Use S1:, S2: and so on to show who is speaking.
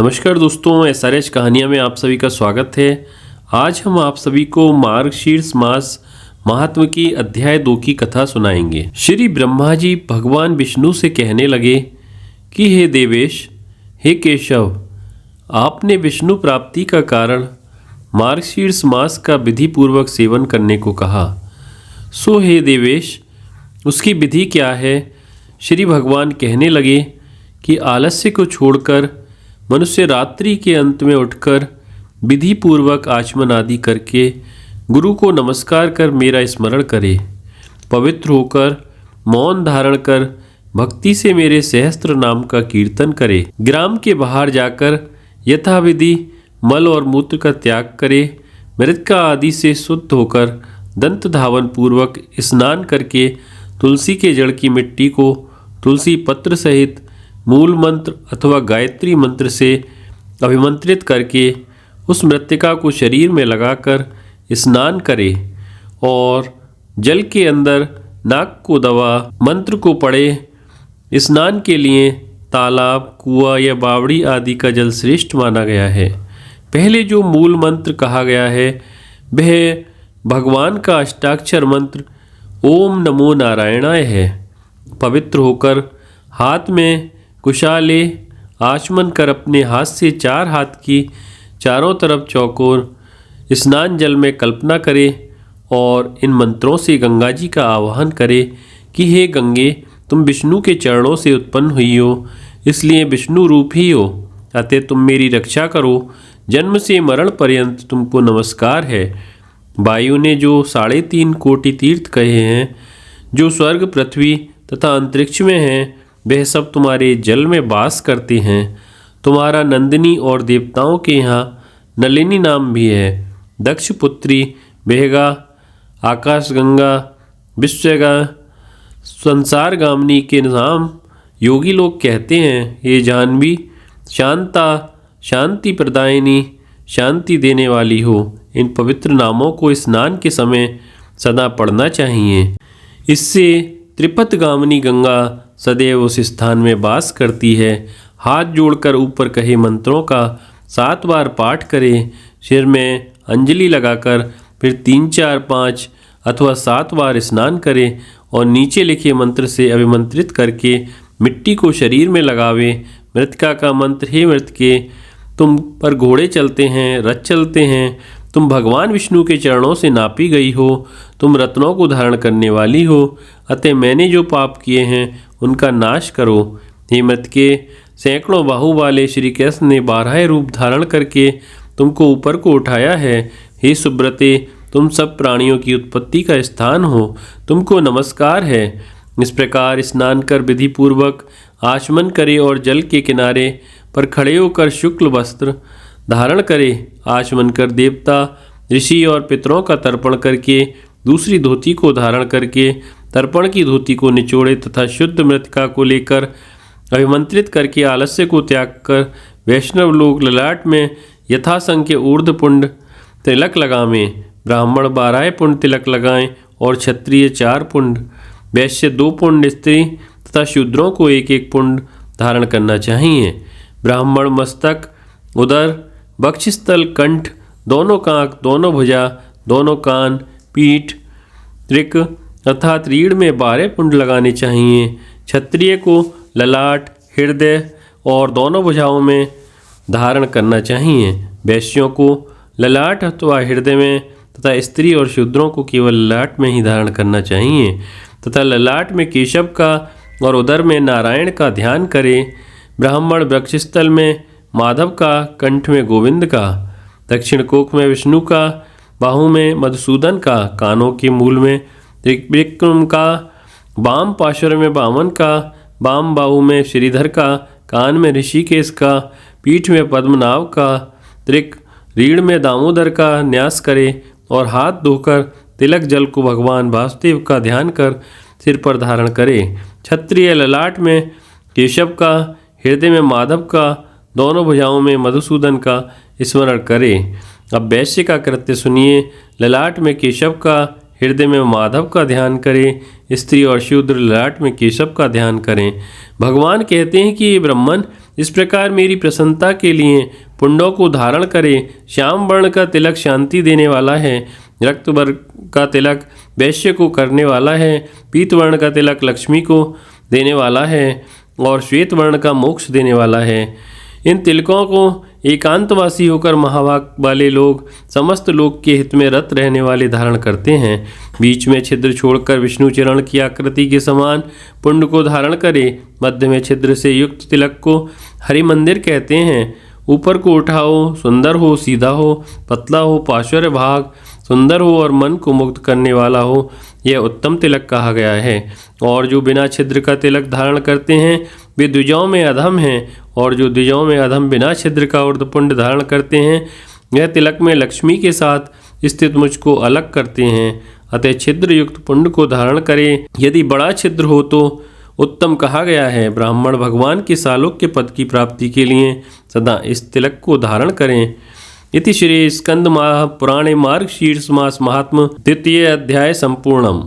S1: नमस्कार दोस्तों, SRH कहानियाँ में आप सभी का स्वागत है। आज हम आप सभी को मार्गशीर्ष मास महात्म की अध्याय 2 की कथा सुनाएंगे। श्री ब्रह्मा जी भगवान विष्णु से कहने लगे कि हे देवेश, हे केशव, आपने विष्णु प्राप्ति का कारण मार्गशीर्ष मास का विधि पूर्वक सेवन करने को कहा। सो हे देवेश, उसकी विधि क्या है? श्री भगवान कहने लगे कि आलस्य को छोड़कर मनुष्य रात्रि के अंत में उठकर विधि पूर्वक आचमन आदि करके गुरु को नमस्कार कर मेरा स्मरण करे, पवित्र होकर मौन धारण कर भक्ति से मेरे सहस्त्र नाम का कीर्तन करे, ग्राम के बाहर जाकर यथाविधि मल और मूत्र का त्याग करे, मृतिका आदि से शुद्ध होकर दंत धावन पूर्वक स्नान करके तुलसी के जड़ की मिट्टी को तुलसी पत्र सहित मूल मंत्र अथवा गायत्री मंत्र से अभिमंत्रित करके उस मृत्तिका को शरीर में लगाकर स्नान करे और जल के अंदर नाक को दबा मंत्र को पढ़े। स्नान के लिए तालाब, कुआं या बावड़ी आदि का जल श्रेष्ठ माना गया है। पहले जो मूल मंत्र कहा गया है वह भगवान का अष्टाक्षर मंत्र ओम नमो नारायणाय है। पवित्र होकर हाथ में कुशाले आचमन कर अपने हाथ से 4 हाथ की चारों तरफ चौकोर स्नान जल में कल्पना करे और इन मंत्रों से गंगा जी का आवाहन करे कि हे गंगे, तुम विष्णु के चरणों से उत्पन्न हुई हो, इसलिए विष्णु रूप ही हो, अतः तुम मेरी रक्षा करो। जन्म से मरण पर्यंत तुमको नमस्कार है। वायु ने जो 3.5 कोटि तीर्थ कहे हैं, जो स्वर्ग, पृथ्वी तथा अंतरिक्ष में हैं, वह सब तुम्हारे जल में वास करते हैं। तुम्हारा नंदिनी और देवताओं के यहाँ नलिनी नाम भी है। दक्ष पुत्री बेहगा, आकाश गंगा, विश्वगा, संसार गामिनी के नाम योगी लोग कहते हैं। ये जाह्नवी शांता, शांति प्रदायिनी, शांति देने वाली हो। इन पवित्र नामों को स्नान के समय सदा पढ़ना चाहिए। इससे त्रिपथ गामिनी गंगा सदैव उस स्थान में वास करती है। हाथ जोड़कर ऊपर कहे मंत्रों का 7 बार पाठ करें। सिर में अंजलि लगाकर फिर 3, 4, 5 अथवा 7 बार स्नान करें और नीचे लिखे मंत्र से अभिमंत्रित करके मिट्टी को शरीर में लगावे। मृतिका का मंत्र, हे मृतके, तुम पर घोड़े चलते हैं, रथ चलते हैं, तुम भगवान विष्णु के चरणों से नापी गई हो, तुम रत्नों को धारण करने वाली हो, अतः मैंने जो पाप किए हैं उनका नाश करो। हे मृतके, सैकड़ों बाहु वाले श्री कृष्ण ने 12 रूप धारण करके तुमको ऊपर को उठाया है। हे सुब्रते, तुम सब प्राणियों की उत्पत्ति का स्थान हो, तुमको नमस्कार है। इस प्रकार स्नान कर विधि पूर्वक आचमन करे और जल के किनारे पर खड़े होकर शुक्ल वस्त्र धारण करे। आचमन कर देवता, ऋषि और पितरों का तर्पण करके दूसरी धोती को धारण करके तर्पण की धोती को निचोड़े तथा शुद्ध मृतिका को लेकर अभिमंत्रित करके आलस्य को त्याग कर वैष्णव लोग ललाट में यथासंख्य ऊर्ध्व पुंड तिलक लगावें। ब्राह्मण 12 पुंड तिलक लगाएं और क्षत्रिय 4 पुंड, वैश्य 2 पुंड, स्त्री तथा शूद्रों को 1-1 पुंड धारण करना चाहिए। ब्राह्मण मस्तक, उदर, वक्षस्थल, कंठ, दोनों कांख, दोनों भुजा, दोनों कान, पीठ, त्रिक अर्थात रीढ़ में 12 पुंड लगाने चाहिए। क्षत्रिय को ललाट, हृदय और दोनों भुजाओं में धारण करना चाहिए। वैश्यों को ललाट अथवा हृदय में तथा स्त्री और शूद्रों को केवल ललाट में ही धारण करना चाहिए तथा ललाट में केशव का और उदर में नारायण का ध्यान करें। ब्राह्मण वक्षस्थल में माधव का, कंठ में गोविंद का, दक्षिण कोख में विष्णु का, बाहु में मधुसूदन का, कानों के मूल में त्रिविक्रम का, वाम पार्श्व में वामन का, वाम बाहु में श्रीधर का, कान में ऋषिकेश का, पीठ में पद्मनाभ का, त्रिक रीढ़ में दामोदर का न्यास करे और हाथ धोकर तिलक जल को भगवान वासुदेव का ध्यान कर सिर पर धारण करे। क्षत्रिय ललाट में केशव का, हृदय में माधव का, दोनों भुजाओं में मधुसूदन का स्मरण करे। अब वैश्य का कृत्य सुनिए। ललाट में केशव का, हृदय में माधव का ध्यान करें। स्त्री और शूद्र ललाट में केशव का ध्यान करें। भगवान कहते हैं कि ये ब्राह्मण इस प्रकार मेरी प्रसन्नता के लिए पुंडों को धारण करे। श्याम वर्ण का तिलक शांति देने वाला है, रक्त वर्ण का तिलक वैश्य को करने वाला है, पीत वर्ण का तिलक लक्ष्मी को देने वाला है और श्वेत वर्ण का मोक्ष देने वाला है। इन तिलकों को एकांतवासी होकर महाभाग वाले लोग समस्त लोक के हित में रत रहने वाले धारण करते हैं। बीच में छिद्र छोड़कर विष्णु चरण की आकृति के समान पुंड को धारण करे। मध्य में छिद्र से युक्त तिलक को हरि मंदिर कहते हैं। ऊपर को उठा हो, सुंदर हो, सीधा हो, पतला हो, पार्श्व भाग सुंदर हो और मन को मुक्त करने वाला हो, यह उत्तम तिलक कहा गया है। और जो बिना छिद्र का तिलक धारण करते हैं वे द्विजाओं में अधम हैं, और जो द्विजाओं में अधम बिना छिद्र का ऊर्ध्वपुंड धारण करते हैं यह तिलक में लक्ष्मी के साथ स्थित मुझको अलग करते हैं। अतः छिद्र युक्त पुंड को धारण करें। यदि बड़ा छिद्र हो तो उत्तम कहा गया है। ब्राह्मण भगवान के सालोक्य पद की प्राप्ति के लिए सदा इस तिलक को धारण करें। इति श्री स्कंद महापुराणे मार्गशीर्ष मास महात्म्य द्वितीय अध्याय संपूर्णम।